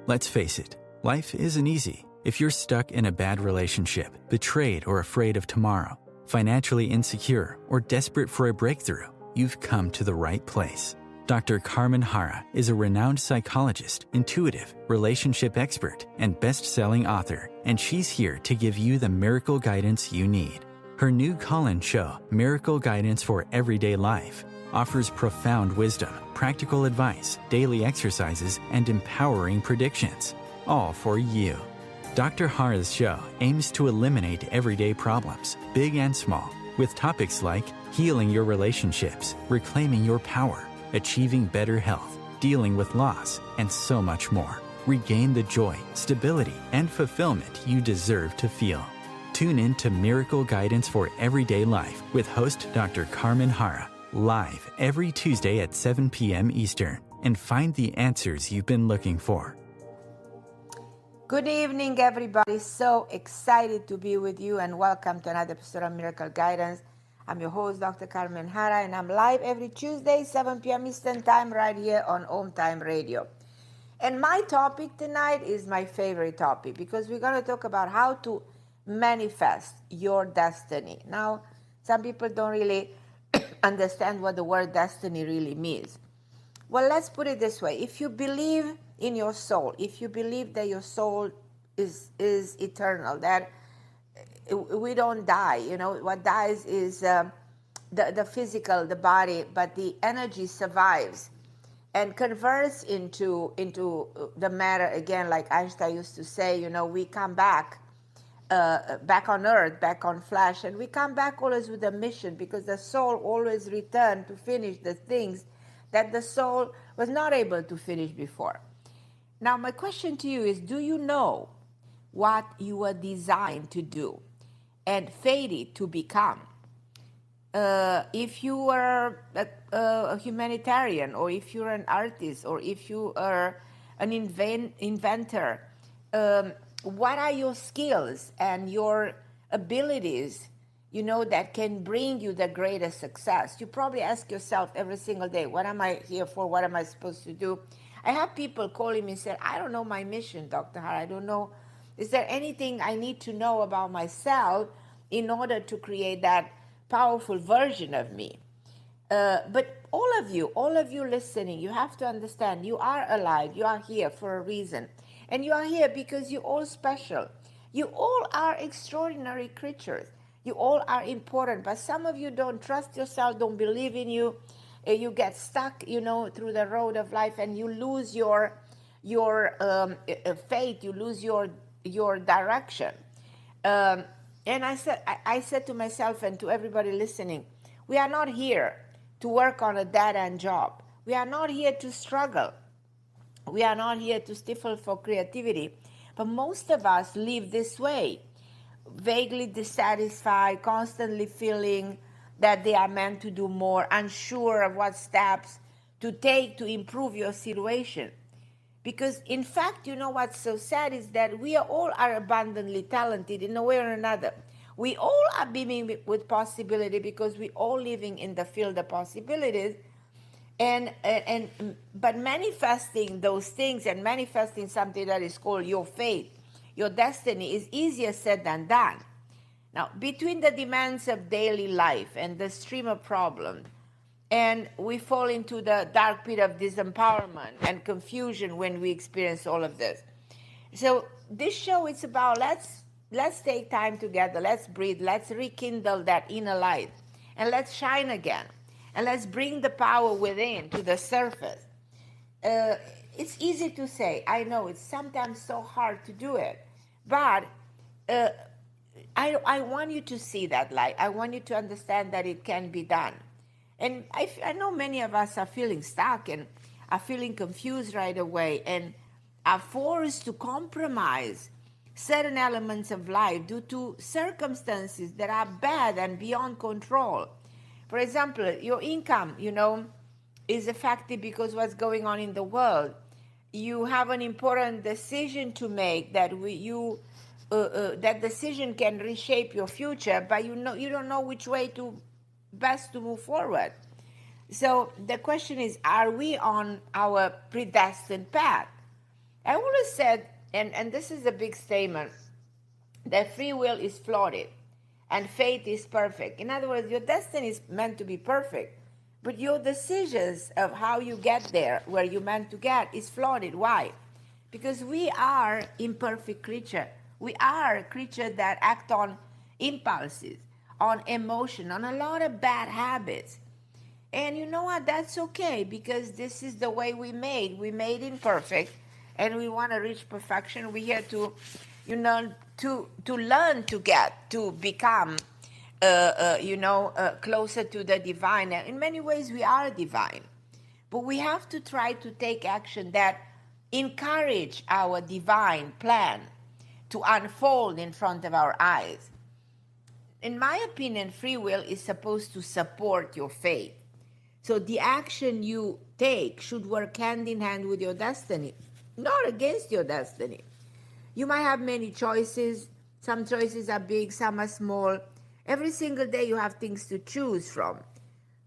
Let's face it, life isn't easy. If you're stuck in a bad relationship, betrayed or afraid of tomorrow, financially insecure, or desperate for a breakthrough, you've come to the right place. Dr. Carmen Harra is a renowned psychologist, intuitive, relationship expert, and best-selling author, and she's here to give you the miracle guidance you need. Her new call-in show, Miracle Guidance for Everyday Life, offers profound wisdom, practical advice, daily exercises, and empowering predictions, all for you. Dr. Harra's show aims to eliminate everyday problems, big and small, with topics like healing your relationships, reclaiming your power, achieving better health, dealing with loss, and so much more. Regain the joy, stability, and fulfillment you deserve to feel. Tune in to Miracle Guidance for Everyday Life with host Dr. Carmen Harra, live every Tuesday at 7 p.m. Eastern, and find the answers you've been looking for. Good evening, everybody. So excited to be with you, and welcome to another episode of Miracle Guidance. I'm your host, Dr. Carmen Harra, and I'm live every Tuesday, 7 p.m. Eastern Time, right here on OMTimes Radio. And my topic tonight is my favorite topic, because we're going to talk about how to manifest your destiny. Now, some people don't really understand what the word destiny really means. Well, let's put it this way. If you believe in your soul, if you believe that your soul is eternal, that we don't die, what dies is the physical, the body, but the energy survives and converts into the matter again, like Einstein used to say, we come back on earth, back on flesh, and we come back always with a mission, because the soul always returns to finish the things that the soul was not able to finish before. Now, my question to you is, do you know what you were designed to do and fated to become? If you were a humanitarian, or if you're an artist, or if you are an inventor, what are your skills and your abilities, that can bring you the greatest success? You probably ask yourself every single day, what am I here for? What am I supposed to do? I have people calling me and saying, I don't know my mission, Dr. Harra. I don't know. Is there anything I need to know about myself in order to create that powerful version of me? But all of you listening, you have to understand, you are alive. You are here for a reason. And you are here because you're all special. You all are extraordinary creatures. You all are important. But some of you don't trust yourself, don't believe in you. You get stuck, through the road of life, and you lose your faith. You lose your direction. And I said to myself and to everybody listening, we are not here to work on a dead-end job. We are not here to struggle. We are not here to stifle for creativity. But most of us live this way, vaguely dissatisfied, constantly feeling that they are meant to do more, unsure of what steps to take to improve your situation. Because in fact, what's so sad is that we all are abundantly talented in a way or another. We all are beaming with possibility, because we all living in the field of possibilities. But manifesting those things and manifesting something that is called your fate, your destiny, is easier said than done. Now, between the demands of daily life and the stream of problems, and we fall into the dark pit of disempowerment and confusion when we experience all of this. So this show is about, let's take time together, let's breathe, let's rekindle that inner light, and let's shine again, and let's bring the power within to the surface. It's easy to say, I know, it's sometimes so hard to do it, but I want you to see that light. I want you to understand that it can be done. And I know many of us are feeling stuck and are feeling confused right away, and are forced to compromise certain elements of life due to circumstances that are bad and beyond control. For example, your income, is affected because what's going on in the world. You have an important decision to make that that decision can reshape your future, but you don't know which way to best to move forward. So the question is, are we on our predestined path? I always said, and this is a big statement, that free will is flawed and fate is perfect. In other words, your destiny is meant to be perfect, but your decisions of how you get there, where you're meant to get, is flawed. Why? Because we are imperfect creature. We are creatures that act on impulses, on emotion, on a lot of bad habits. And you know what? That's okay, because this is the way we made. We made imperfect, and we want to reach perfection. We're here to, to learn to get, to become, closer to the divine. And in many ways, we are divine. But we have to try to take action that encourage our divine plan to unfold in front of our eyes. In my opinion, free will is supposed to support your faith. So the action you take should work hand in hand with your destiny, not against your destiny. You might have many choices. Some choices are big, some are small. Every single day you have things to choose from.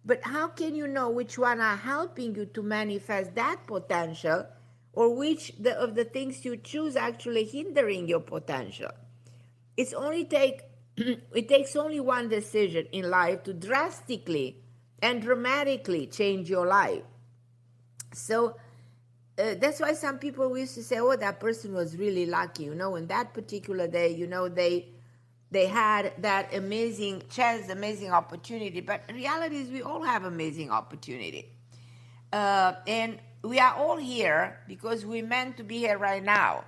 But how can you know which one are helping you to manifest that potential, or which of the things you choose actually hindering your potential? It takes only one decision in life to drastically and dramatically change your life. So that's why some people used to say, oh, that person was really lucky, in that particular day, they had that amazing chance, amazing opportunity. But the reality is we all have amazing opportunity. And we are all here because we're meant to be here right now.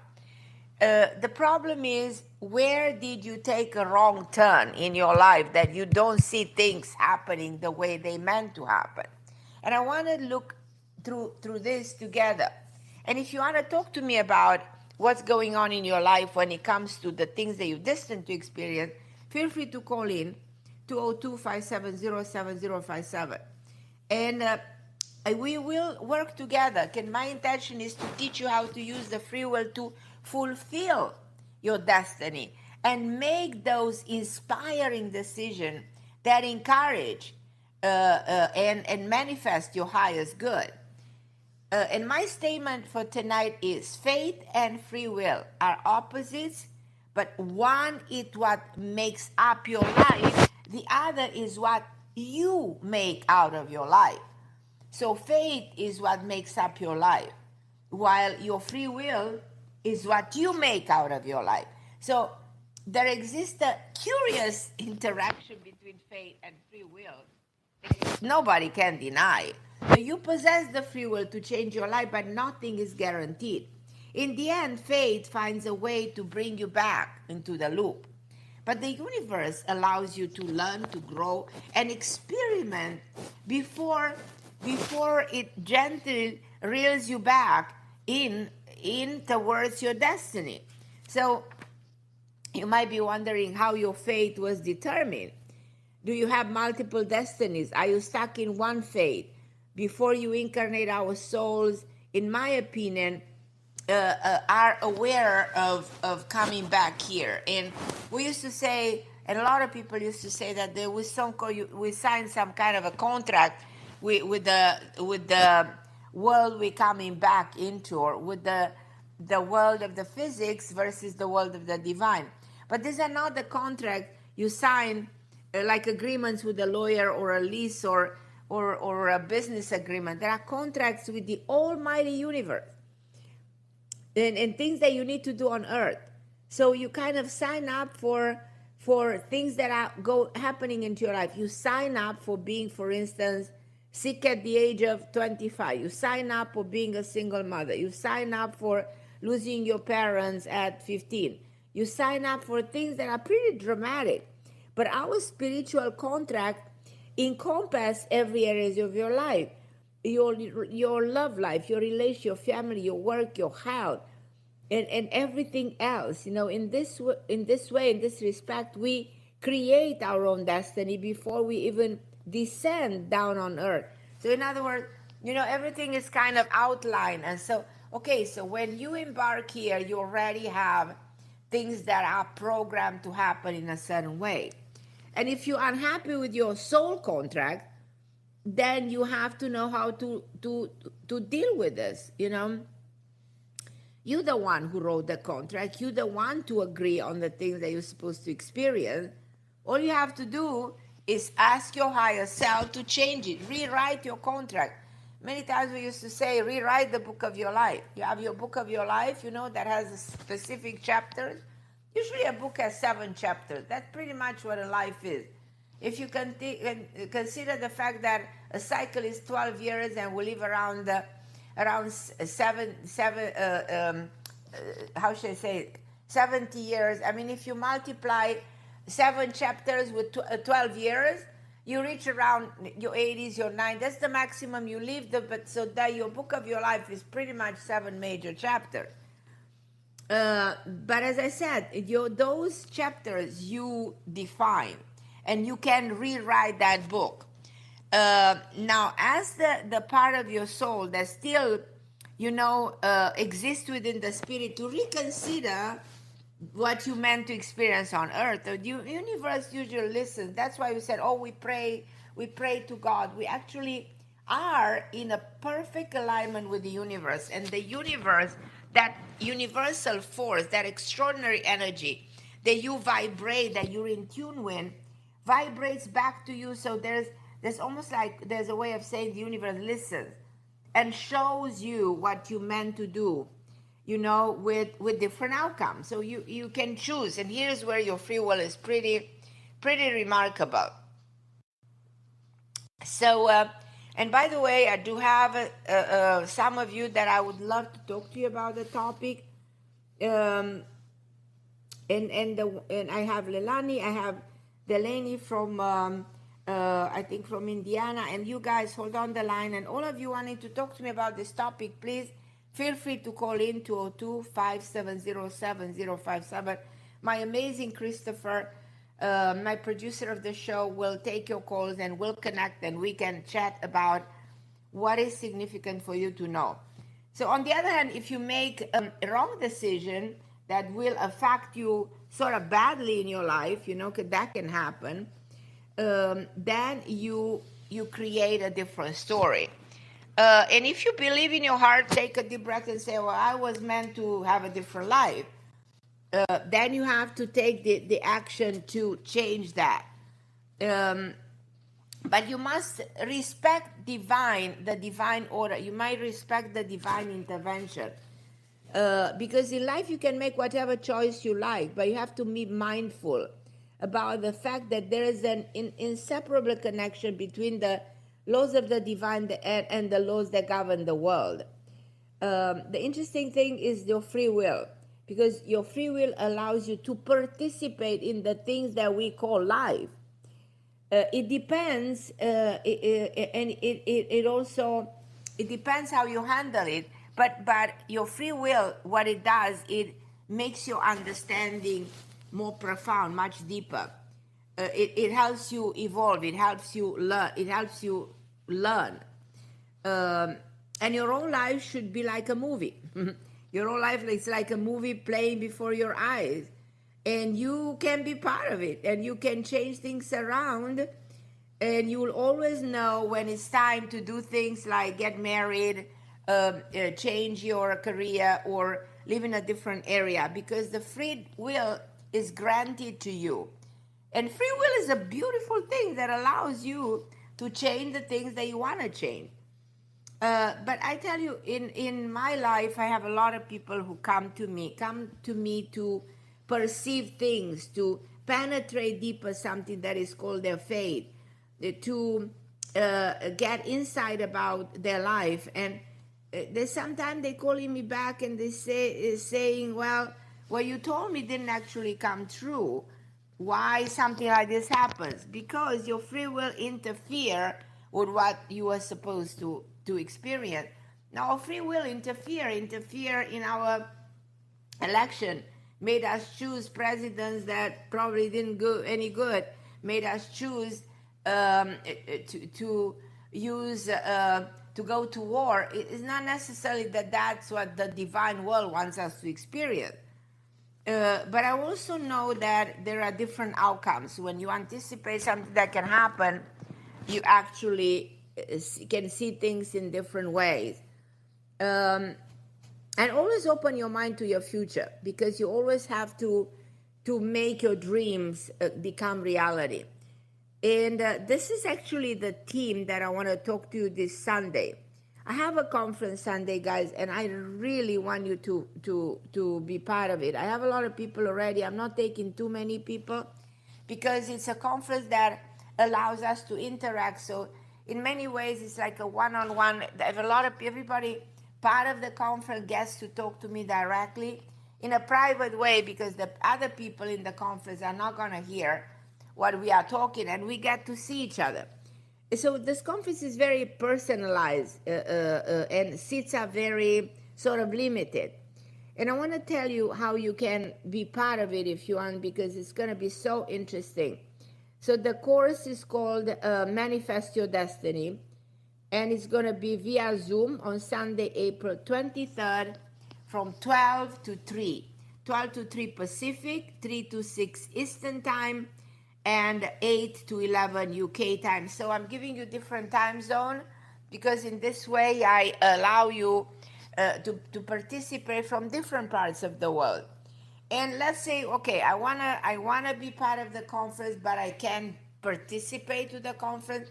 The problem is, where did you take a wrong turn in your life that you don't see things happening the way they meant to happen? And I want to look through this together. And if you want to talk to me about what's going on in your life when it comes to the things that you're destined to experience, feel free to call in 202-570-7057. And we will work together. My intention is to teach you how to use the free will to fulfill your destiny and make those inspiring decisions that encourage and manifest your highest good. And my statement for tonight is, faith and free will are opposites, but one is what makes up your life. The other is what you make out of your life. So faith is what makes up your life, while your free will is what you make out of your life. So there exists a curious interaction between faith and free will. Nobody can deny. So you possess the free will to change your life, but nothing is guaranteed. In the end, faith finds a way to bring you back into the loop. But the universe allows you to learn, to grow, and experiment before it gently reels you back in towards your destiny. So you might be wondering how your fate was determined. Do you have multiple destinies? Are you stuck in one fate? Before you incarnate, our souls, in my opinion, are aware of coming back here. And we used to say, and a lot of people used to say, that there was we signed some kind of a contract with the world we're coming back into, or with the world of the physics versus the world of the divine. But these are not the contract you sign like agreements with a lawyer or a lease or a business agreement. There are contracts with the almighty universe and things that you need to do on earth. So you kind of sign up for things that are happening into your life. You sign up for being, for instance, sick at the age of 25. You sign up for being a single mother. You sign up for losing your parents at 15. You sign up for things that are pretty dramatic. But our spiritual contract encompasses every area of your life. Your love life, your relationship, your family, your work, your health, and everything else. In this way, in this respect, we create our own destiny before we even descend down on earth. So in other words, everything is kind of outlined. And so when you embark here, you already have things that are programmed to happen in a certain way. And if you're unhappy with your soul contract, then you have to know how to deal with this. You're the one who wrote the contract. You're the one to agree on the things that you're supposed to experience. All you have to do is ask your higher self to change it. Rewrite your contract. Many times we used to say, rewrite the book of your life. You have your book of your life, that has a specific chapters. Usually a book has 7 chapters. That's pretty much what a life is. If you can consider the fact that a cycle is 12 years and we live around how should I say it? 70 years. I mean, if you multiply 7 chapters with 12 years, you reach around your 80s, your 90s. That's the maximum you live. But so that your book of your life is pretty much 7 major chapters. But as I said, those chapters you define, and you can rewrite that book. Now, as the part of your soul that still, exists within the spirit, to reconsider what you meant to experience on earth. The universe usually listens. That's why we said, we pray to God. We actually are in a perfect alignment with the universe. And the universe, that universal force, that extraordinary energy that you vibrate, that you're in tune with, vibrates back to you. So there's almost like there's a way of saying the universe listens and shows you what you meant to do, with different outcomes. So you can choose. And here's where your free will is pretty remarkable. So, and by the way, I do have some of you that I would love to talk to you about the topic. And I have Leilani, I have Delaney from, I think from Indiana, and you guys hold on the line. And all of you wanting to talk to me about this topic, please feel free to call in 202-570-7057. My amazing Christopher, my producer of the show, will take your calls and we'll connect and we can chat about what is significant for you to know. So on the other hand, if you make a wrong decision that will affect you sort of badly in your life, because that can happen, then you create a different story. And if you believe in your heart, take a deep breath and say, well, I was meant to have a different life. Then you have to take the action to change that. But you must respect the divine order. You might respect the divine intervention. Because in life you can make whatever choice you like, but you have to be mindful about the fact that there is an inseparable connection between the laws of the divine and the laws that govern the world. The interesting thing is your free will, because your free will allows you to participate in the things that we call life. It depends, and it also depends how you handle it. But your free will, what it does, it makes your understanding more profound, much deeper. It helps you evolve. It helps you learn. And your own life should be like a movie. Your own life is like a movie playing before your eyes. And you can be part of it. And you can change things around. And you will always know when it's time to do things like get married, change your career, or live in a different area. Because the free will is granted to you. And free will is a beautiful thing that allows you to change the things that you want to change. But I tell you, in my life, I have a lot of people who come to me to perceive things, to penetrate deeper something that is called their faith, to get insight about their life. And sometimes they calling me back and they saying, well, what you told me didn't actually come true. Why something like this happens? Because your free will interfere with what you are supposed to experience. Now, free will interfere in our election, made us choose presidents that probably didn't go any good, made us choose to go to war. It's not necessarily that's what the divine will wants us to experience. But I also know that there are different outcomes. When you anticipate something that can happen, you actually can see things in different ways. And always open your mind to your future, because you always have to make your dreams become reality. And this is actually the theme that I want to talk to you this Sunday. I have a conference Sunday, guys, and I really want you to be part of it. I have a lot of people already. I'm not taking too many people because it's a conference that allows us to interact. So in many ways, it's like a one-on-one. I have a lot of everybody part of the conference gets to talk to me directly in a private way, because the other people in the conference are not going to hear what we are talking, and we get to see each other. So this conference is very personalized, and seats are very sort of limited. And I want to tell you how you can be part of it if you want, because it's going to be so interesting. So the course is called Manifest Your Destiny, and it's going to be via Zoom on Sunday, April 23rd from 12 to 3. 12 to 3 Pacific, 3 to 6 Eastern Time, and 8 to 11 UK time. So I'm giving you different time zone, because in this way I allow you to participate from different parts of the world. And let's say, okay, I wanna be part of the conference, but I can't participate to the conference.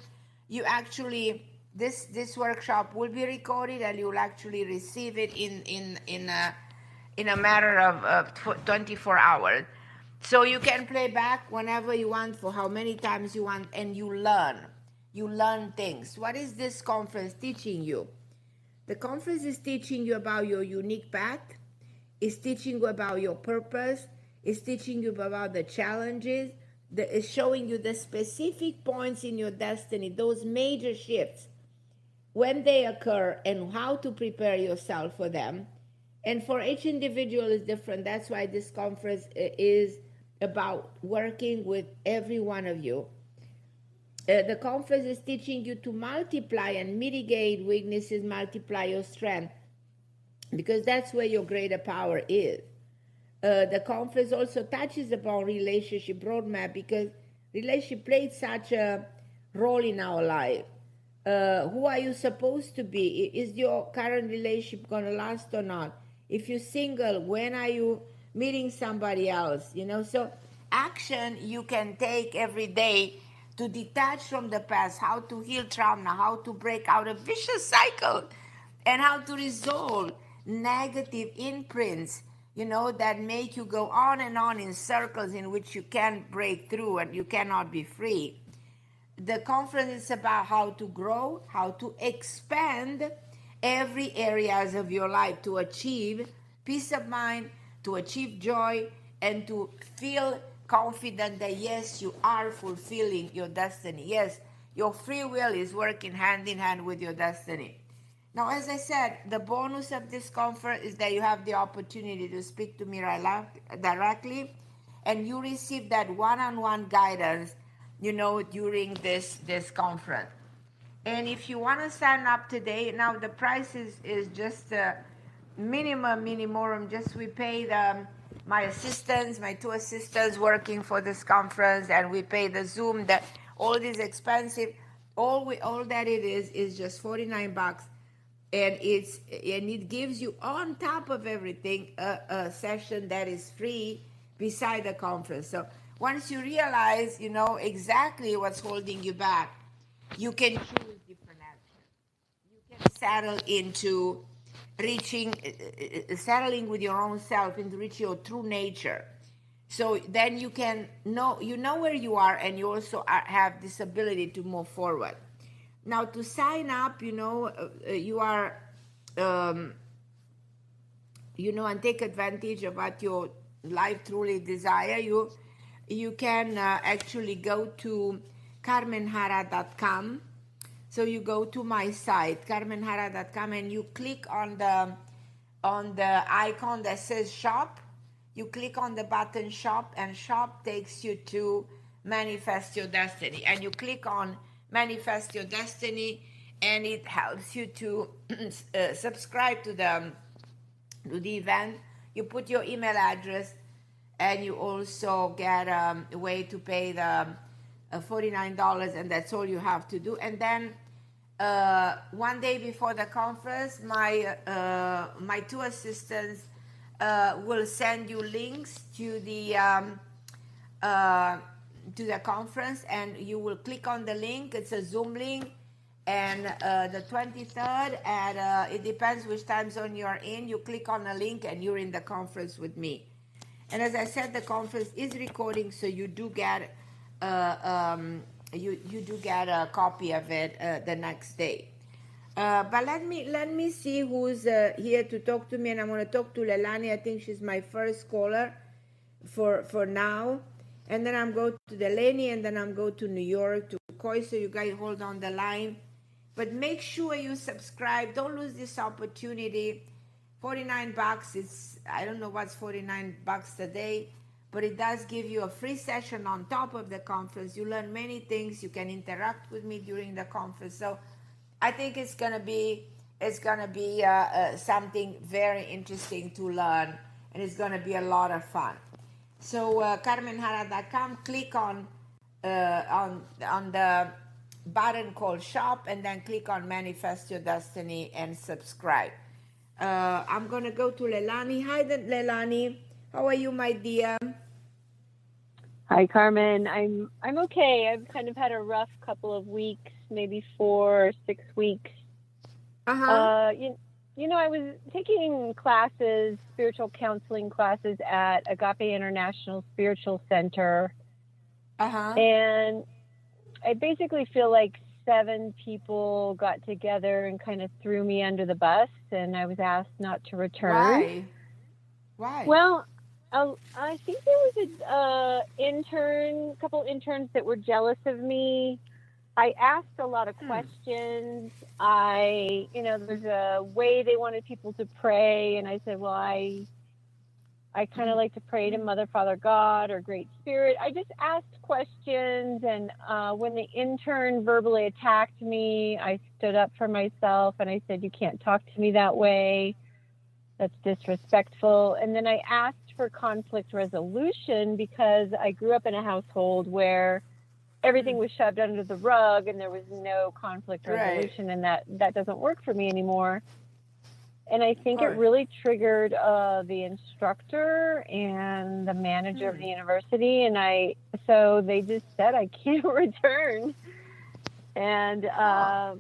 You actually, this workshop will be recorded, and you'll actually receive it in a matter of 24 hours. So you can play back whenever you want, for how many times you want, and you learn things. What is this conference teaching you? The conference is teaching you about your unique path. It's teaching you about your purpose. It's teaching you about the challenges. It's showing you the specific points in your destiny, those major shifts, when they occur, and how to prepare yourself for them. And for each individual is different. That's why this conference is about working with every one of you. The conference is teaching you to multiply and mitigate weaknesses, multiply your strength, because that's where your greater power is. The conference also touches upon relationship roadmap, because relationship plays such a role in our life. Who are you supposed to be? Is your current relationship going to last or not? If you're single, when are you meeting somebody else? So action you can take every day to detach from the past, how to heal trauma, how to break out a vicious cycle, and how to resolve negative imprints, that make you go on and on in circles in which you can't break through and you cannot be free. The conference is about how to grow, how to expand every areas of your life to achieve peace of mind, to achieve joy, and to feel confident that yes, you are fulfilling your destiny. Yes, your free will is working hand in hand with your destiny. Now, as I said, the bonus of this conference is that you have the opportunity to speak to me directly, and you receive that one-on-one guidance, during this conference. And if you want to sign up today, now the price is just minimum. Just we pay my assistants, my 2 assistants working for this conference, and we pay the Zoom. That all this expensive. All that it is just $49, and it gives you, on top of everything, a session that is free beside the conference. So once you realize, exactly what's holding you back, you can choose different actions. You can settle into settling with your own self, into reach your true nature. So then you can know where you are, and you also have this ability to move forward. Now, to sign up, you are, and take advantage of what your life truly desire. You can actually go to carmenharra.com. So you go to my site, carmenharra.com, and you click on the icon that says shop. You click on the button shop, and shop takes you to Manifest Your Destiny. And you click on Manifest Your Destiny, and it helps you to subscribe to the event. You put your email address, and you also get a way to pay the $49, and that's all you have to do. And then one day before the conference, my two assistants will send you links to the conference, and you will click on the link. It's a Zoom link, and the 23rd, and it depends which time zone you're in. You click on a link, and you're in the conference with me. And as I said, the conference is recording, so you do get you do get a copy of it the next day. But let me see who's here to talk to me, and I'm going to talk to Leilani. I think she's my first caller for now, and then I'm going to Delaney, and then I'm going to New York to Koi. So you guys hold on the line, but make sure you subscribe. Don't lose this opportunity. $49. It's, I don't know what's $49 a day, but it does give you a free session on top of the conference. You learn many things. You can interact with me during the conference. So I think it's gonna be something very interesting to learn, and it's gonna be a lot of fun. So CarmenHarra.com, click on the button called Shop, and then click on Manifest Your Destiny and subscribe. I'm gonna go to Leilani. Hi, Leilani. How are you, my dear? Hi, Carmen. I'm okay. I've kind of had a rough couple of weeks, maybe 4 or 6 weeks. You know, I was taking classes, spiritual counseling classes at Agape International Spiritual Center. And I basically feel like 7 people got together and kind of threw me under the bus, and I was asked not to return. Why? Well, I think there was a couple interns that were jealous of me. I asked a lot of questions. There's a way they wanted people to pray, and I said, well, I kind of like to pray to Mother, Father, God, or Great Spirit. I just asked questions, and when the intern verbally attacked me, I stood up for myself, and I said, you can't talk to me that way. That's disrespectful. And then I asked for conflict resolution because I grew up in a household where everything was shoved under the rug and there was no conflict resolution, and that doesn't work for me anymore. And I think it really triggered the instructor and the manager of the university, and so they just said I can't return. And I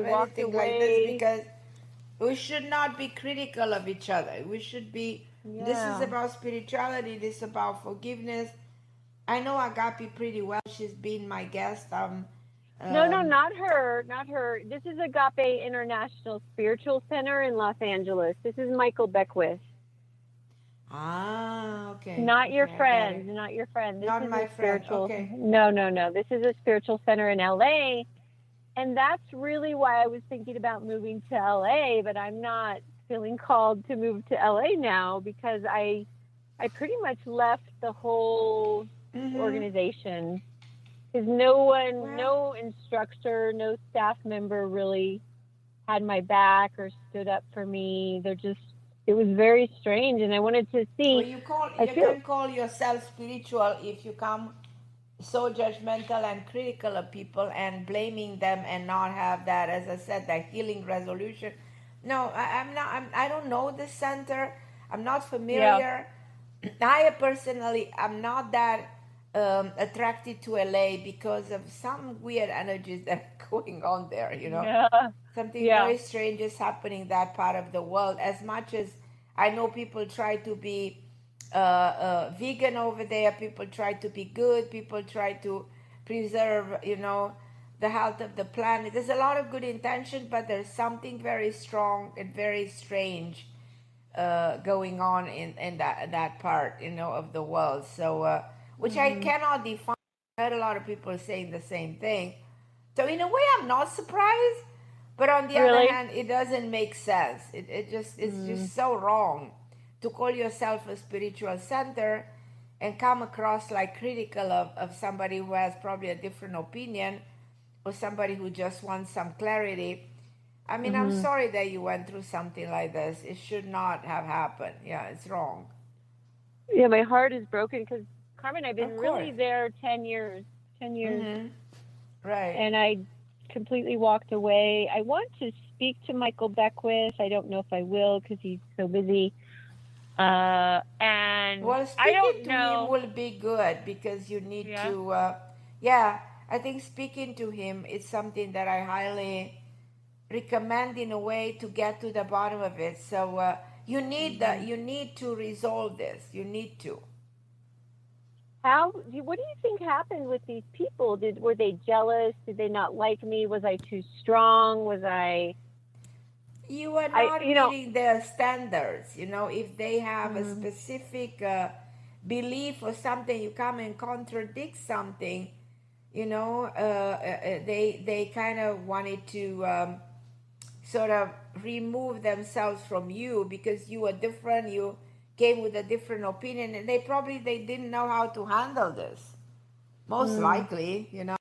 walked away like this, because we should not be critical of each other. We should be. This is about spirituality. This is about forgiveness. I know Agape pretty well. She's been my guest. No, not her. This is Agape International Spiritual Center in Los Angeles. This is Michael Beckwith. Okay. Not your friend. Not your friend. This not is my a spiritual. Friend. Okay. No. This is a spiritual center in LA. And that's really why I was thinking about moving to LA, but I'm not feeling called to move to LA now because I pretty much left the whole organization. Because no instructor, no staff member really had my back or stood up for me. It was very strange, and I wanted to see. Well, you can call yourself spiritual if you come so judgmental and critical of people and blaming them and not have that, as I said, that healing resolution. No, I'm not. I don't know the center. I'm not familiar. Yeah. I personally, I'm not that attracted to LA because of some weird energies that are going on there. Something very strange is happening in that part of the world. As much as I know people try to be vegan over there, people try to be good, people try to preserve, the health of the planet. There's a lot of good intention, but there's something very strong and very strange going on in that part, of the world. So, which I cannot define. I heard a lot of people saying the same thing. So in a way, I'm not surprised, but on the other hand, it doesn't make sense. It's just so wrong to call yourself a spiritual center and come across like critical of somebody who has probably a different opinion or somebody who just wants some clarity. I mean, I'm sorry that you went through something like this. It should not have happened. Yeah, it's wrong. Yeah, my heart is broken because, Carmen, I've been really there 10 years. 10 years. Right. And I completely walked away. I want to speak to Michael Beckwith. I don't know if I will because he's so busy. And Well, I speaking don't to him know. will be good because you need Yeah. to, yeah, I think speaking to him is something that I highly recommend in a way to get to the bottom of it. So you need to resolve this. You need to. What do you think happened with these people? Were they jealous? Did they not like me? Was I too strong? You are not You know, meeting their standards. You know, if they have a specific belief or something, you come and contradict something. You know, they kind of wanted to sort of remove themselves from you because you were different. You came with a different opinion, and they didn't know how to handle this. Most likely, you know.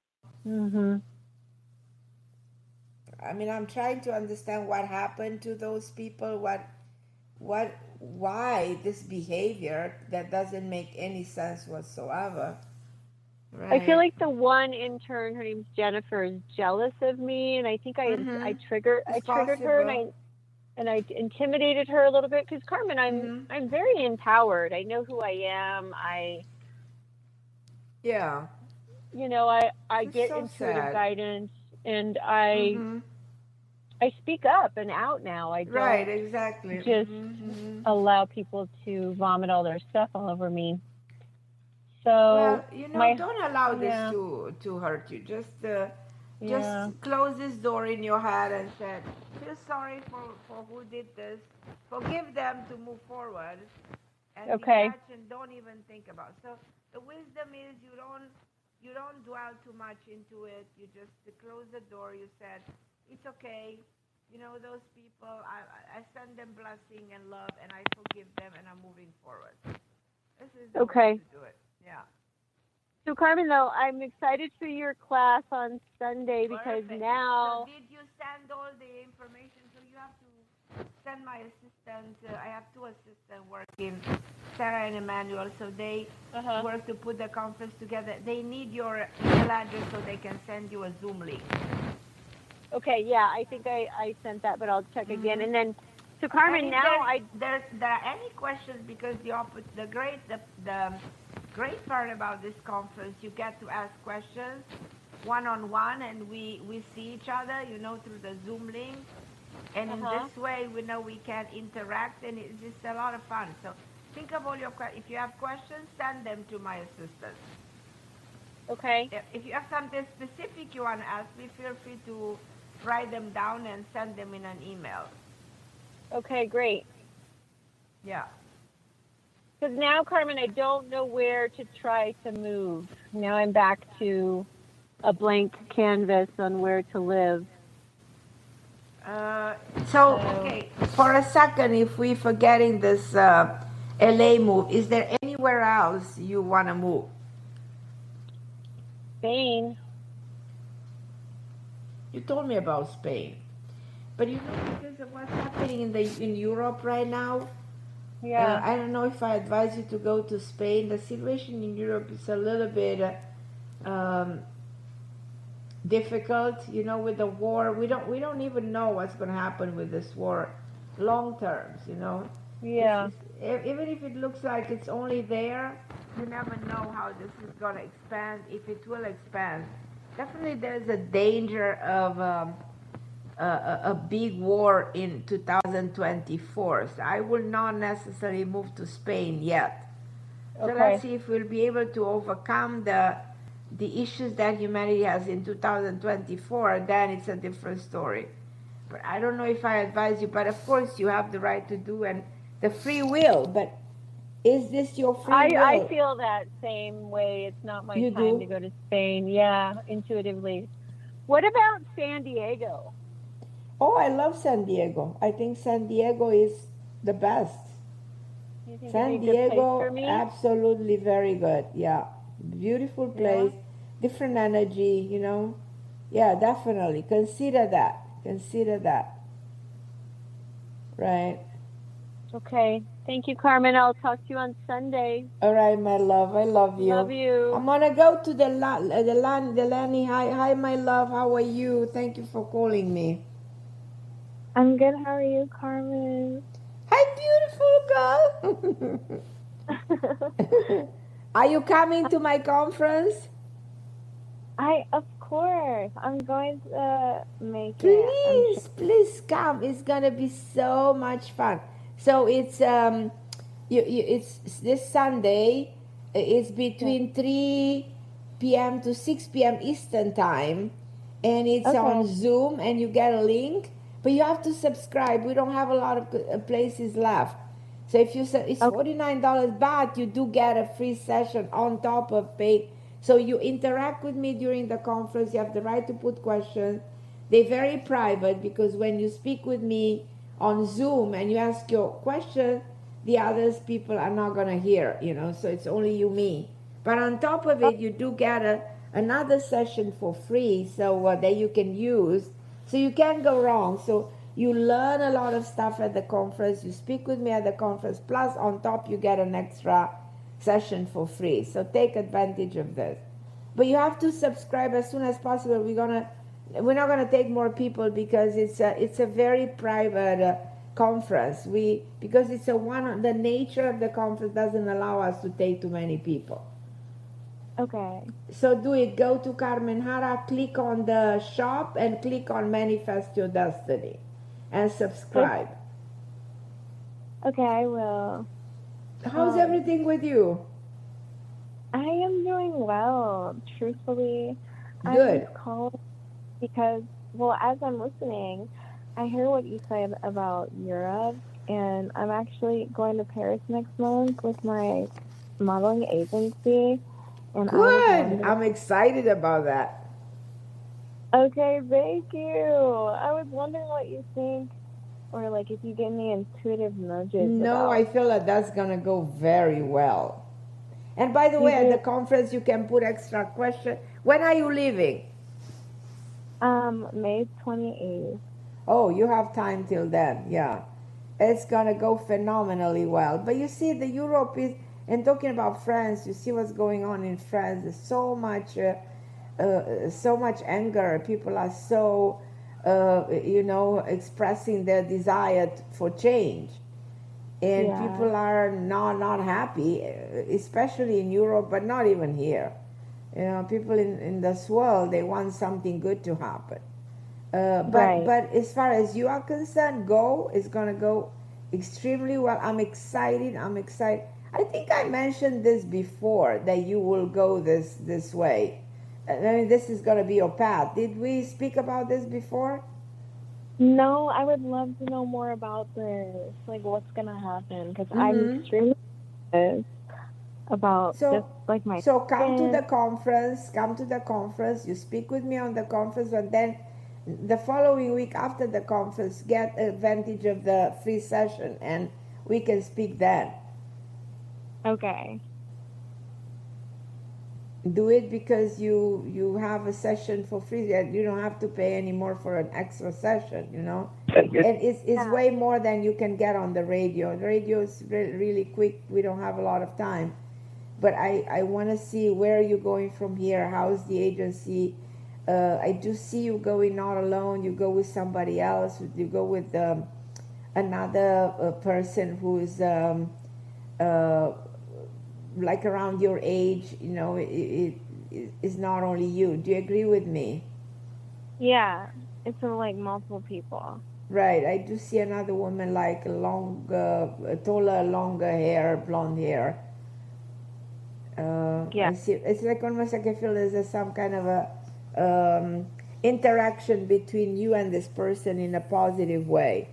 mm-hmm. I mean, I'm trying to understand what happened to those people, why this behavior that doesn't make any sense whatsoever. I feel Right. like the one intern, her name's Jennifer, is jealous of me, and I think I It's triggered her, possible. and I intimidated her a little bit because Carmen, Mm-hmm. I'm very empowered. I know who I am. Yeah. I It's get so intuitive sad. guidance, and Mm-hmm. I speak up and out now. I Right, don't exactly. just Mm-hmm. Mm-hmm. allow people to vomit all their stuff all over me. Well, So you know, my don't allow this yeah, to hurt you. Just yeah. close this door in your head and say, feel sorry for who did this. Forgive them to move forward and Okay. detach and don't even think about. So the wisdom is you don't dwell too much into it. You just close the door. You said it's okay. You know those people. I send them blessing and love, and I forgive them, and I'm moving forward. This is the way Okay. to do it. Yeah. So Carmen, though, I'm excited for your class on Sunday because Perfect. So now. did you send all the information? So you have to send my assistant. I have two assistants working, Sarah and Emmanuel. So they Uh-huh. work to put the conference together. They need your email address so they can send you a Zoom link. Okay, yeah, I think I sent that, but I'll check again. And then, so And Carmen, if now there are any questions, because the great part about this conference, you get to ask questions one on one, and we see each other, you know, through the Zoom link, and in Uh-huh. this way we know we can interact, and it's just a lot of fun. So think of all your if you have questions, send them to my assistant. Okay. If you have something specific you want to ask me, feel free to write them down and send them in an email. Okay, great. Yeah. Because now, Carmen, I don't know where to try to move. Now I'm back to a blank canvas on where to live. Okay, for a second, if we're forgetting this LA move, is there anywhere else you want to move? Spain. You told me about Spain, but you know, because of what's happening in Europe right now, Yeah. I don't know if I advise you to go to Spain. The situation in Europe is a little bit difficult, you know, with the war. We don't even know what's going to happen with this war long terms, you know. Yeah. Even if it looks like it's only there, you never know how this is going to expand, if it will expand. Definitely there's a danger of a big war in 2024. So I will not necessarily move to Spain yet. So Okay. let's see if we'll be able to overcome the issues that humanity has in 2024. Then it's a different story. But I don't know if I advise you. But of course, you have the right to do and the free will. But is this your free I will? feel that same way. It's not my You time to do? go to Spain. Yeah, intuitively. What about San Diego? Oh, I love San Diego. I think San Diego is the best. Do you think it'd be San a good place for Diego, me? absolutely very good. Yeah. Beautiful Yeah. place, different energy, you know. Yeah, definitely. Consider that. Consider that. Right. Okay. Thank you, Carmen. I'll talk to you on Sunday. All right, my love. I love you. Love you. I'm gonna go to the Lani. Hi, my love. How are you? Thank you for calling me. I'm good. How are you, Carmen? Hi, beautiful girl. Are you coming to my conference? Of course, I'm going to make Please, please come. It's gonna be so much fun. So it's it's this Sunday. It's between 3 p.m. to 6 p.m. Eastern time, and it's on Zoom. And you get a link, but you have to subscribe. We don't have a lot of places left. So if you say it's $49, but you do get a free session on top of pay. So you interact with me during the conference. You have the right to put questions. They're very private because when you speak with me on Zoom and you ask your question, the others people are not gonna hear, so it's only you, me. But on top of it, you do get another session for free, so that you can use. So you can't go wrong. So you learn a lot of stuff at the conference. You speak with me at the conference. Plus, on top, you get an extra session for free. So take advantage of this. But you have to subscribe as soon as possible. We're not gonna take more people because it's a very private conference. Because the nature of the conference doesn't allow us to take too many people. Okay. So do it. Go to Carmen Harra, click on the shop, and click on Manifest Your Destiny, and subscribe. Okay, I will. How's everything with you? I am doing well, truthfully. Good. I was calling because, as I'm listening, I hear what you said about Europe, and I'm actually going to Paris next month with my modeling agency. And Good. I'm excited about that. Okay, thank you. I was wondering what you think, or like if you get any intuitive nudges. No, I feel that that's gonna go very well. And by the way, at the conference you can put extra questions. When are you leaving? May 28th. Oh, you have time till then. Yeah, it's gonna go phenomenally well. But you see, the Europe is, and talking about France, you see what's going on in France. There's so much anger. People are so, expressing their desire for change. And people are not happy, especially in Europe, but not even here. People in this world, they want something good to happen. But as far as you are concerned, it's going to go extremely well. I'm excited. I think I mentioned this before, that you will go this way. I mean, this is going to be your path. Did we speak about this before? No, I would love to know more about this, like what's going to happen, because I'm extremely curious about just like my. So come to the conference, you speak with me on the conference, and then the following week after the conference, get advantage of the free session, and we can speak then. Okay. Do it because you have a session for free, and you don't have to pay any more for an extra session, and it's way more than you can get on the radio. The radio is really quick. We don't have a lot of time, but I want to see where you're going from here. How's the agency? I do see you going not alone. You go with somebody else. You go with another person who's like around your age. It's not only you. Do you agree with me? Yeah, it's like multiple people. Right. I do see another woman, like taller, longer hair, blonde hair. I see. It's like almost like I feel there's some kind of a interaction between you and this person in a positive way.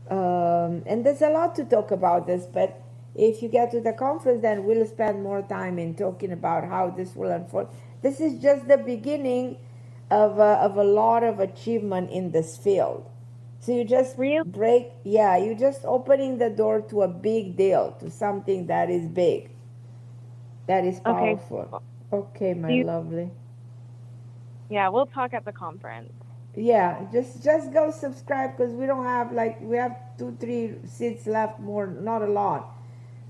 And there's a lot to talk about this, but if you get to the conference, then we'll spend more time in talking about how this will unfold. This is just the beginning of a lot of achievement in this field. So you just you're just opening the door to a big deal, to something that is big, that is powerful. Okay, my lovely. Yeah, we'll talk at the conference. Yeah, just go subscribe, because we don't have, we have 2-3 seats left, more, not a lot.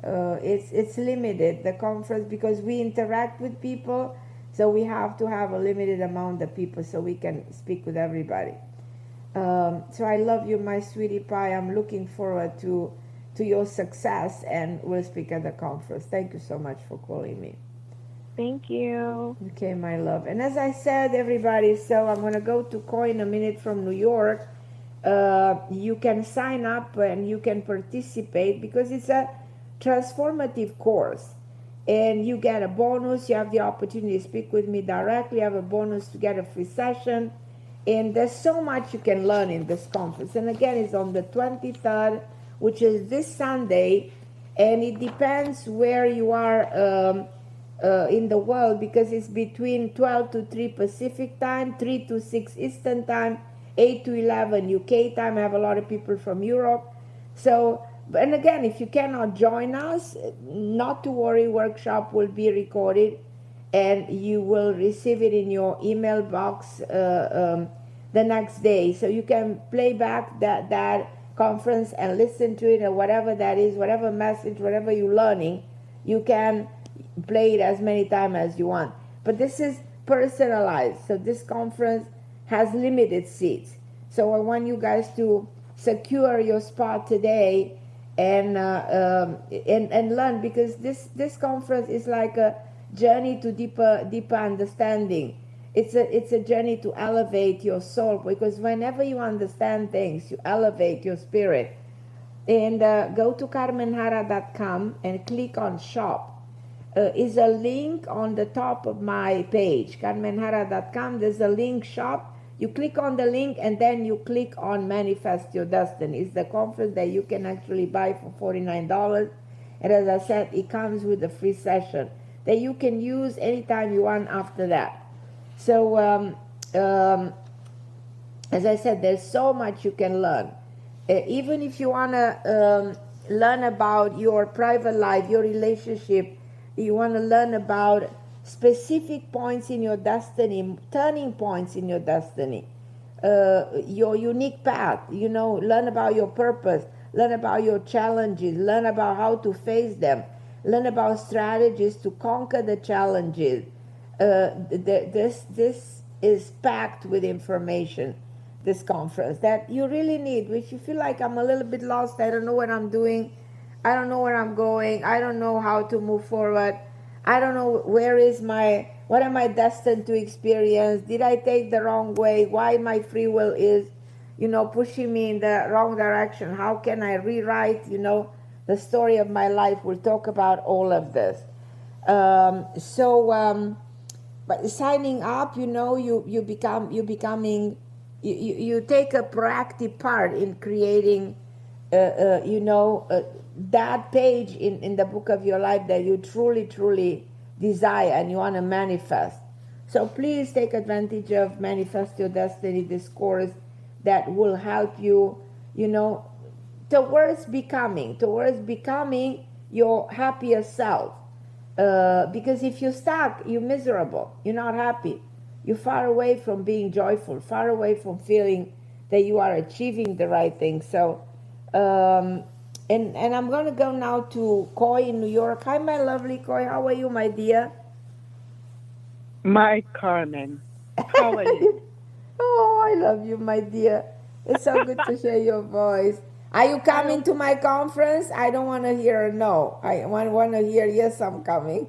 It's limited, the conference, because we interact with people, so we have to have a limited amount of people so we can speak with everybody. So I love you, my sweetie pie. I'm looking forward to your success, and we'll speak at the conference. Thank you so much for calling me. Thank you. Okay, my love. And as I said, everybody, so I'm going to go to Coin a Minute from New York. You can sign up and you can participate because it's a transformative course. And you get a bonus. You have the opportunity to speak with me directly. You have a bonus to get a free session. And there's so much you can learn in this conference. And again, it's on the 23rd, which is this Sunday. And it depends where you are in the world, because it's between 12 to 3 Pacific time, 3 to 6 Eastern time, 8 to 11 UK time. I have a lot of people from Europe. So, and again, if you cannot join us, not to worry, workshop will be recorded and you will receive it in your email box the next day. So you can play back that conference and listen to it, or whatever that is, whatever message, whatever you're learning, you can play it as many times as you want. But this is personalized. So this conference has limited seats. So I want you guys to secure your spot today and learn, because this conference is like a journey to deeper understanding. It's a journey to elevate your soul, because whenever you understand things, you elevate your spirit. And go to carmenharra.com and click on shop. Is a link on the top of my page, carmenharra.com. There's a link shop. You click on the link and then you click on Manifest Your Destiny. It's the conference that you can actually buy for $49. And as I said, it comes with a free session that you can use anytime you want after that. So as I said, there's so much you can learn. Even if you want to learn about your private life, your relationship, you want to learn about specific points in your destiny, turning points in your destiny, your unique path, learn about your purpose, learn about your challenges, learn about how to face them, learn about strategies to conquer the challenges. This is packed with information, this conference, that you really need. Which you feel like, I'm a little bit lost, I don't know what I'm doing, I don't know where I'm going, I don't know how to move forward, I don't know what am I destined to experience, did I take the wrong way, why my free will is pushing me in the wrong direction, how can I rewrite the story of my life. We'll talk about all of this. But signing up, you take a proactive part in creating that page in the book of your life that you truly desire and you want to manifest. So please take advantage of Manifest Your Destiny, this course that will help you, towards becoming your happier self. Because if you're stuck, you're miserable, you're not happy, you're far away from being joyful, far away from feeling that you are achieving the right thing. So and I'm going to go now to Coy in New York. Hi, my lovely Coy. How are you, my dear? My Carmen, how are you? Oh, I love you, my dear. It's so good to hear your voice. Are you coming to my conference? I don't want to hear a no. I want to hear, yes, I'm coming.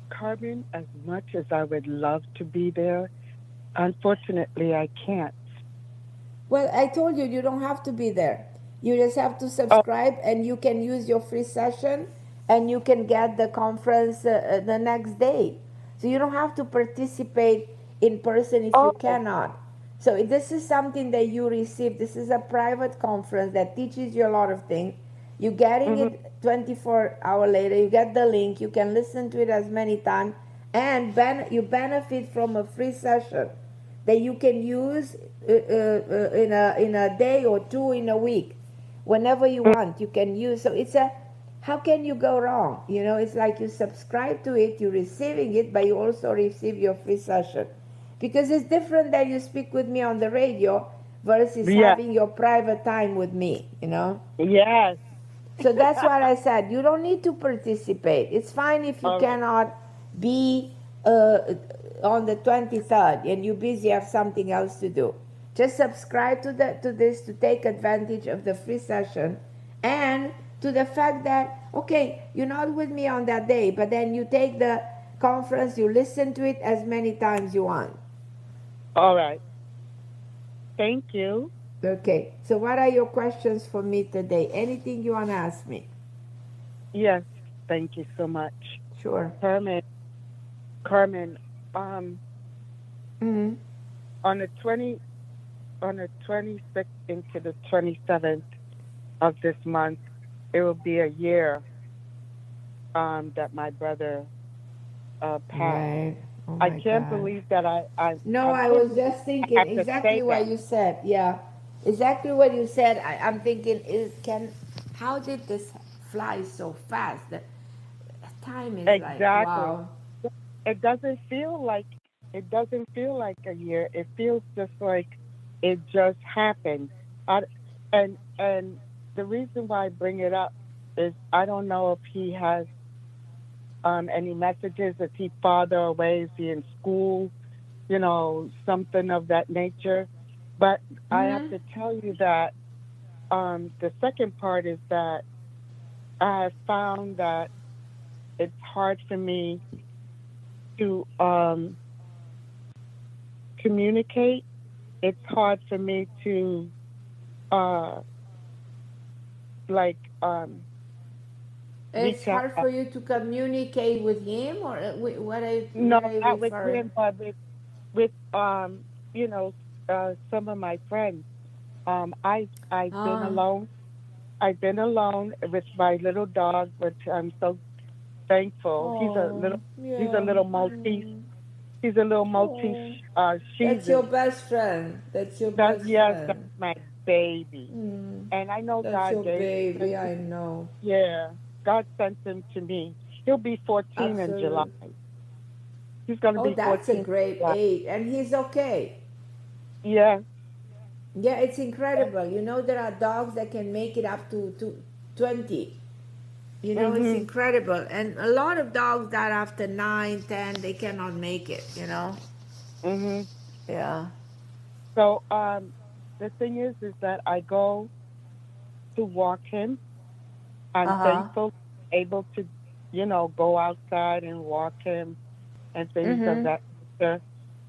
Carmen, as much as I would love to be there, unfortunately, I can't. Well, I told you don't have to be there. You just have to subscribe, and you can use your free session, and you can get the conference the next day. So you don't have to participate in person if you cannot. So this is something that you receive. This is a private conference that teaches you a lot of things. You're getting it 24 hours later. You get the link. You can listen to it as many times. And you benefit from a free session that you can use in a day or two in a week. Whenever you want, you can use. So how can you go wrong? It's like you subscribe to it, you're receiving it, but you also receive your free session. Because it's different that you speak with me on the radio versus having your private time with me, Yes. So that's what I said. You don't need to participate. It's fine if you All right. cannot be on the 23rd and you're busy, have something else to do. Just subscribe to this to take advantage of the free session and to the fact that, okay, you're not with me on that day, but then you take the conference, you listen to it as many times you want. All right. Thank you. Okay, so what are your questions for me today? Anything you want to ask me? Yes. Thank you so much. Sure. Carmen, um, Mm-hmm. on the 26th into the 27th of this month, it will be a year that my brother passed. Right. Oh I my can't God. believe that No, I I can't was believe just I thinking have to exactly say what that. you said. Yeah, exactly what you said. I'm thinking, how did this fly so fast? The time is like, Exactly. wow. It doesn't feel like a year. It feels just like it just happened. I, and the reason why I bring it up is I don't know if he has any messages. Is he farther away? Is he in school? Something of that nature. But I have Mm-hmm. to tell you that the second part is that I have found that it's hard for me to communicate. It's hard for me to uh like It's reach out. hard for you to communicate with him, or No, what are you not with referring? him, but with you know some of my friends. I've been Ah, alone. I've been alone with my little dog, which I'm so thankful. oh, He's a yeah. little Maltese. Mm. He's a little Maltese Oh, Shih that's your Tzu. best friend. That's your That's best yes, that's friend. my baby. Mm. And I know That's God your gave baby, I know. yeah, God sent him to me. He'll be 14 in July. Absolutely. He's going to Oh, be that's a 14 in great July. age. And he's okay. Yeah. Yeah, it's incredible. You know, there are dogs that can make it up to 20. You know, it's Mhm. incredible. And a lot of dogs that after 9, 10, they cannot make it, you know? Mhm. Yeah. So the thing is that I go to walk him. I'm Uh huh. thankful able to go outside and walk him and things of Mm that nature.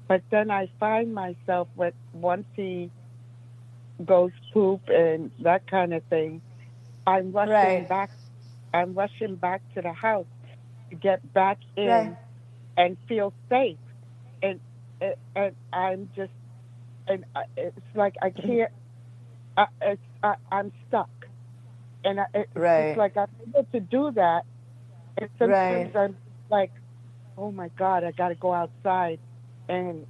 But then I find myself with once he goes poop and that kind of thing, I'm hmm. rushing Right. back. I'm rushing back to the house to get back Right. in and feel safe. And I'm just it's like I can't. I'm stuck, and it's just Right. like I'm able to do that. And sometimes Right. I'm like, oh my God, I got to go outside, and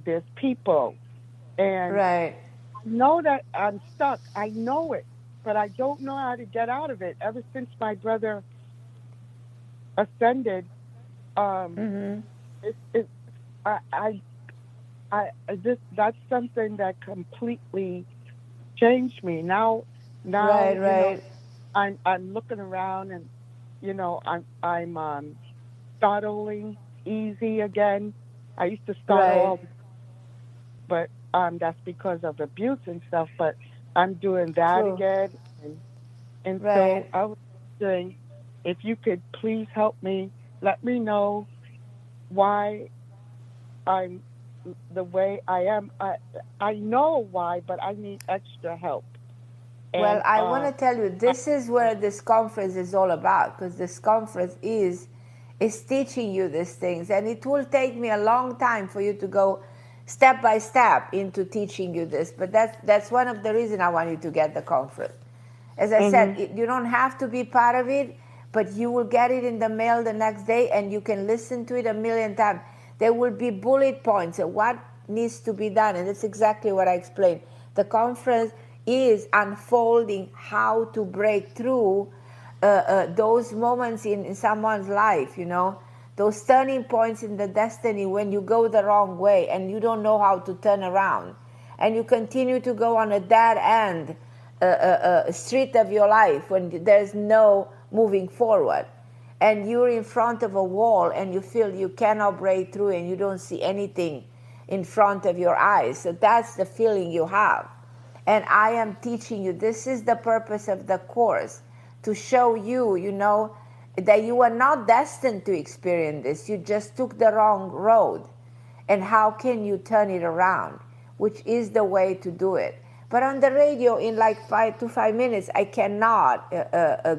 there's people, and Right. I know that I'm stuck. I know it, but I don't know how to get out of it. Ever since my brother ascended, um, Mm hmm. it I I this that's something that completely changed me. Now Right. Right. I'm looking around and I'm startling easy again. I used to startle Right. all, but that's because of abuse and stuff. But I'm doing that True. again, and so Right. I was wondering if you could please help me. Let me know why I'm the way I am. I know why, but I need extra help. Well, And I want to tell you, I, this is where this conference is all about, because this conference is teaching you these things, and it will take me a long time for you to go step by step into teaching you this. But that's one of the reasons I want you to get the conference. As I said, mhm you don't have to be part of it, but you will get it in the mail the next day, and you can listen to it a million times. There will be bullet points of what needs to be done, and that's exactly what I explained. The conference is unfolding how to break through those moments in someone's life, you know, those turning points in the destiny when you go the wrong way and you don't know how to turn around and you continue to go on a dead end street of your life, when there's no moving forward, and you're in front of a wall and you feel you cannot break through and you don't see anything in front of your eyes. So that's the feeling you have. And I am teaching you, this is the purpose of the course, to show you, you know, that you are not destined to experience this. You just took the wrong road. And how can you turn it around, which is the way to do it. But on the radio, in like 5 to 5 minutes, I cannot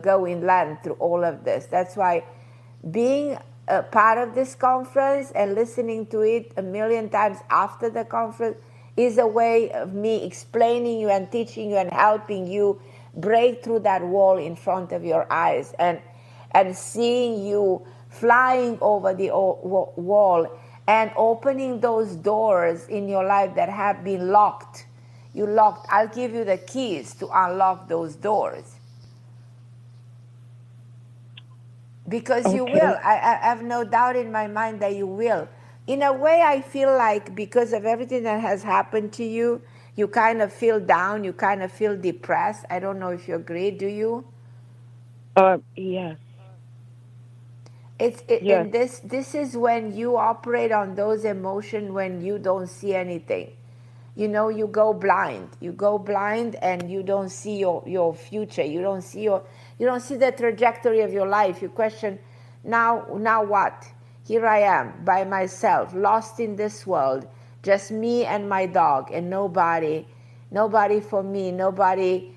go inland through all of this. That's why being a part of this conference and listening to it a million times after the conference is a way of me explaining you and teaching you and helping you break through that wall in front of your eyes, and seeing you flying over the wall and opening those doors in your life that have been locked. You locked. I'll give you the keys to unlock those doors. Because you will. I have no doubt in my mind that you will. In a way, I feel like because of everything that has happened to you, you kind of feel down, you kind of feel depressed. I don't know if you agree, do you? Yes. Yes. And this is when you operate on those emotions when you don't see anything. You know, you go blind. You go blind and you don't see your future. You don't see the trajectory of your life. You question, now what? Here I am by myself, lost in this world, just me and my dog, and nobody for me, nobody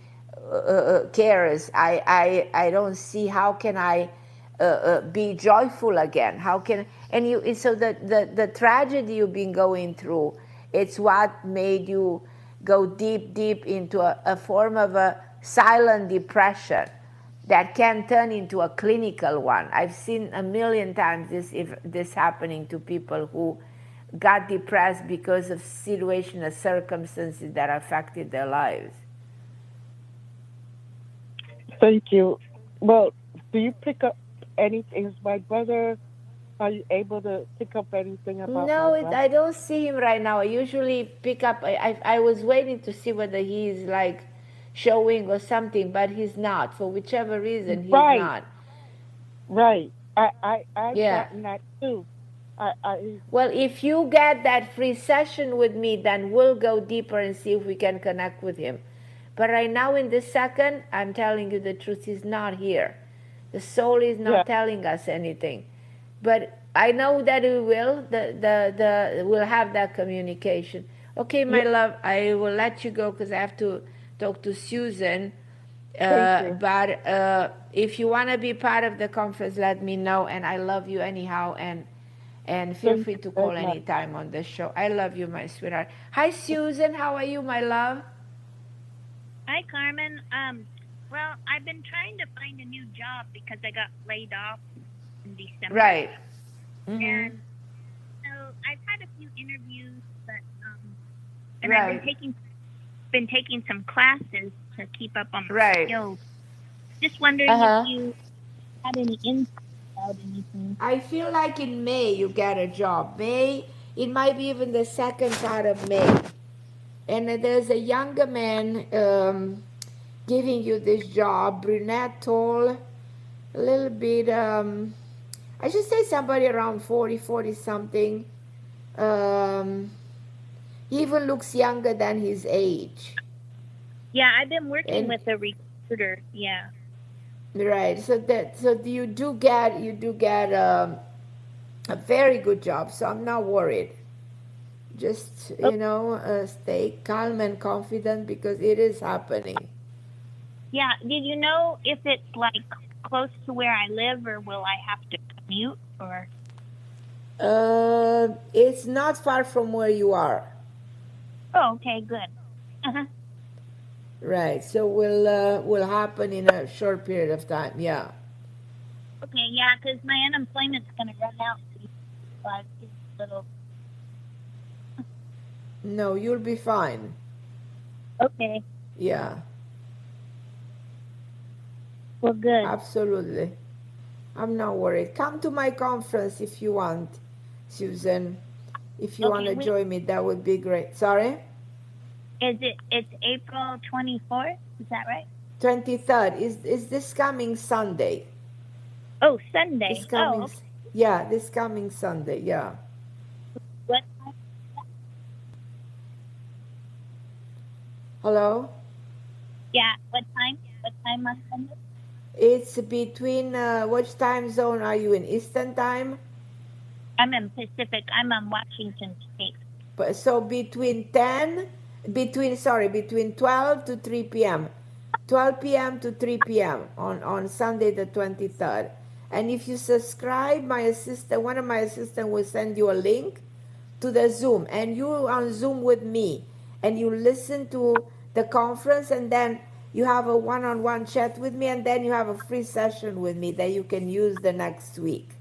cares. I don't see how can I be joyful again. How can, and you, so the tragedy you've been going through, it's what made you go deep into a form of a silent depression that can turn into a clinical one. I've seen a million times this happening to people who got depressed because of situations, circumstances that affected their lives. Thank you. Well, do you pick up anything? Is my brother, are you able to pick up anything about No, my brother? I don't see him right now. I usually pick up, I was waiting to see whether he's like showing or something, but he's not. For whichever reason, he's not. Right. I've Yeah. gotten that too. Well, if you get that free session with me, then we'll go deeper and see if we can connect with him. But right now, in this second, I'm telling you the truth, he's not here. The soul is not telling us anything. But I know that we will. We'll have that communication. Okay, my love, I will let you go because I have to talk to Susan. But if you want to be part of the conference, let me know. And I love you anyhow. And feel free to call anytime on the show. I love you, my sweetheart. Hi, Susan. How are you, my love? Hi, Carmen. Well, I've been trying to find a new job because I got laid off in December. Right. Mm-hmm. And so I've had a few interviews, but and I've been taking some classes to keep up on my skills. Just wondering if you had any insight about anything. I feel like in May you get a job. May, it might be even the second part of May. And there's a younger man giving you this job, brunette, tall, a little bit, I should say somebody around 40 something. He even looks younger than his age. Yeah, I've been working with a recruiter. Yeah. Right. So you do get a very good job. So I'm not worried. Just stay calm and confident because it is happening. Yeah. Did you know if it's like close to where I live, or will I have to commute? Or it's not far from where you are. Oh, okay, good. Uh-huh. Right. So will happen in a short period of time. Yeah. Okay. Yeah, because my unemployment's gonna run out. No, you'll be fine. Okay. Yeah. Well, good. Absolutely. I'm not worried. Come to my conference if you want, Susan. If you want to join me, that would be great. Sorry? It's April 24th? Is that right? 23rd is this coming Sunday. Oh, Sunday. This coming, okay. yeah, this coming Sunday, yeah. What? Hello? Yeah. What time? What time on Sunday? It's between, which time zone are you in? Eastern time? I'm in Pacific. I'm on Washington State. So between 12 to 3 p.m. 12 p.m. to 3 p.m. on Sunday the 23rd. And if you subscribe, one of my assistants will send you a link to the Zoom. And you on Zoom with me. And you listen to the conference, and then you have a one-on-one chat with me, and then you have a free session with me that you can use the next week.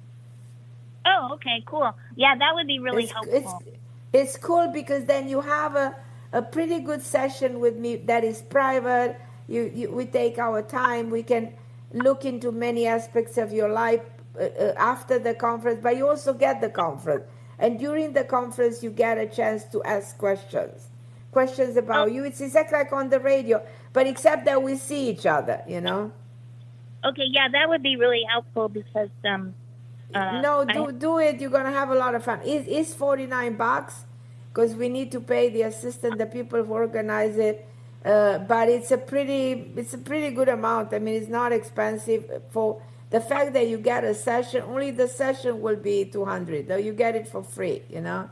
Oh, okay, cool. Yeah, that would be really helpful. It's cool because then you have a pretty good session with me that is private. We take our time. We can look into many aspects of your life after the conference, but you also get the conference. And during the conference, you get a chance to ask questions about you. It's exactly like on the radio, but except that we see each other, you know? Okay, yeah, that would be really helpful because do it. You're gonna have a lot of fun. It's $49 because we need to pay the assistant, the people who organize it. But it's a pretty good amount. I mean, it's not expensive for the fact that you get a session. Only the session will be $200. Though you get it for free, you know.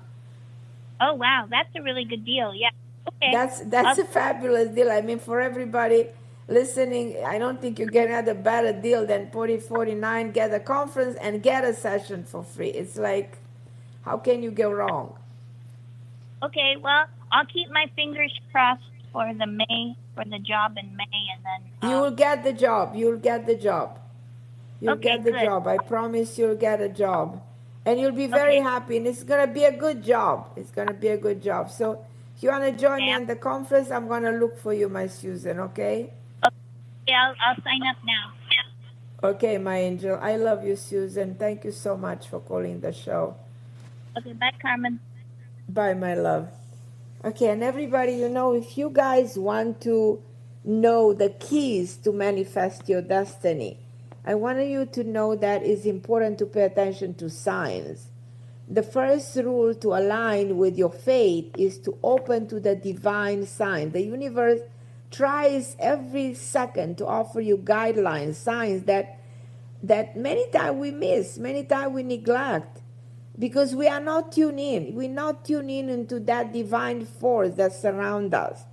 Oh wow, that's a really good deal. Yeah. Okay. That's a fabulous deal. I mean, for everybody listening, I don't think you can have a better deal than $49. Get a conference and get a session for free. It's like, how can you go wrong? Okay, well, I'll keep my fingers crossed for the job in May, and then you will get the job. You'll get the job. You'll get the job. I promise you'll get a job, and you'll be very happy. And it's gonna be a good job. It's gonna be a good job. So if you wanna join me on the conference, I'm gonna look for you, my Susan. Okay? Yeah, I'll sign up now. Okay, my angel. I love you, Susan. Thank you so much for calling the show. Okay, bye, Carmen. Bye, my love. Okay, and everybody, if you guys want to know the keys to manifest your destiny, I want you to know that it's important to pay attention to signs. The first rule to align with your faith is to open to the divine sign. The universe tries every second to offer you guidelines, signs that many times we miss, many times we neglect, because we are not tuned in. We're not tuned in into that divine force that surrounds us.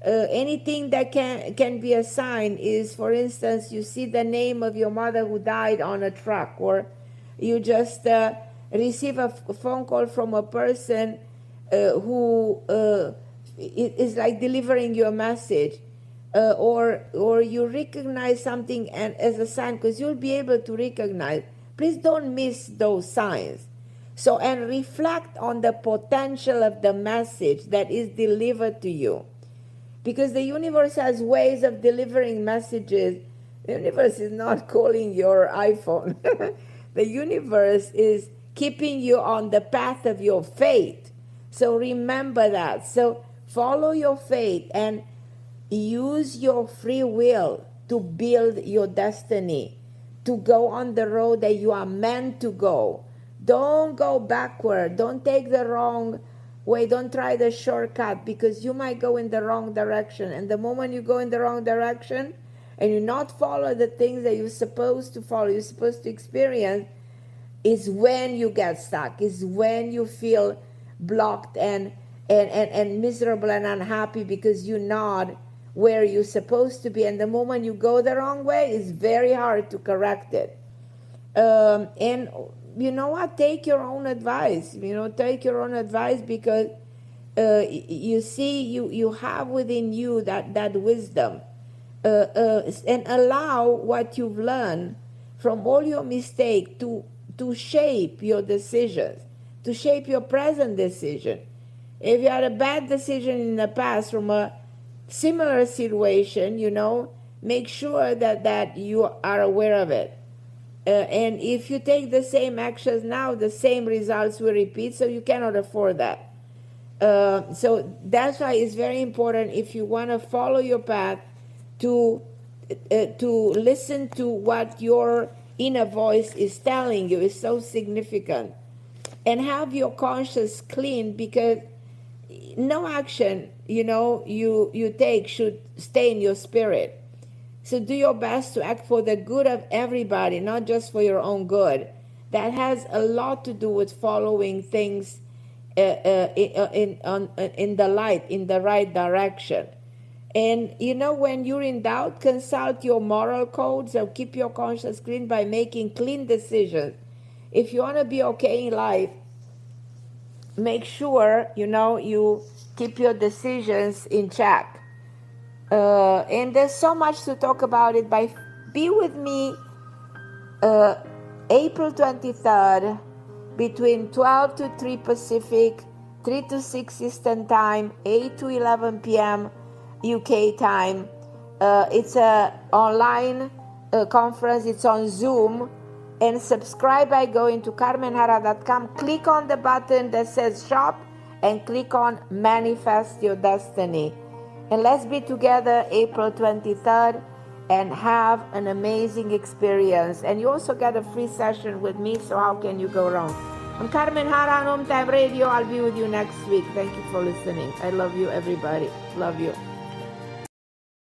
Anything that can be a sign is, for instance, you see the name of your mother who died on a truck, or you just receive a phone call from a person who is like delivering you a message, or you recognize something and as a sign, because you'll be able to recognize. Please don't miss those signs. So, and reflect on the potential of the message that is delivered to you. Because the universe has ways of delivering messages. The universe is not calling your iPhone. The universe is keeping you on the path of your faith. So remember that. So follow your faith and use your free will to build your destiny, to go on the road that you are meant to go. Don't go backward. Don't take the wrong way. Don't try the shortcut, because you might go in the wrong direction. And the moment you go in the wrong direction and you not follow the things that you're supposed to follow, you're supposed to experience, is when you get stuck, is when you feel blocked and miserable and unhappy because you're not where you're supposed to be. And the moment you go the wrong way, it's very hard to correct it. And you know what? Take your own advice. Take your own advice, because you see, you have within you that wisdom, and allow what you've learned from all your mistakes to shape your decisions, to shape your present decision. If you had a bad decision in the past from a similar situation, make sure that you are aware of it. And if you take the same actions now, the same results will repeat, so you cannot afford that. So that's why it's very important, if you want to follow your path, to listen to what your inner voice is telling you. Is so significant. And have your conscience clean, because no action you take should stay in your spirit. So do your best to act for the good of everybody, not just for your own good. That has a lot to do with following things in the light, in the right direction. And when you're in doubt, consult your moral codes, or keep your conscience clean by making clean decisions. If you want to be okay in life, make sure you keep your decisions in check. And there's so much to talk about it. Be with me April 23rd between 12 to 3 Pacific, 3 to 6 Eastern Time, 8 to 11 p.m. UK time. It's a online conference. It's on Zoom. And subscribe by going to carmenharra.com. Click on the button that says shop and click on manifest your destiny. And let's be together April 23rd and have an amazing experience. And you also get a free session with me, so how can you go wrong? I'm Carmen Harra on OMTime Radio. I'll be with you next week. Thank you for listening. I love you, everybody. Love you.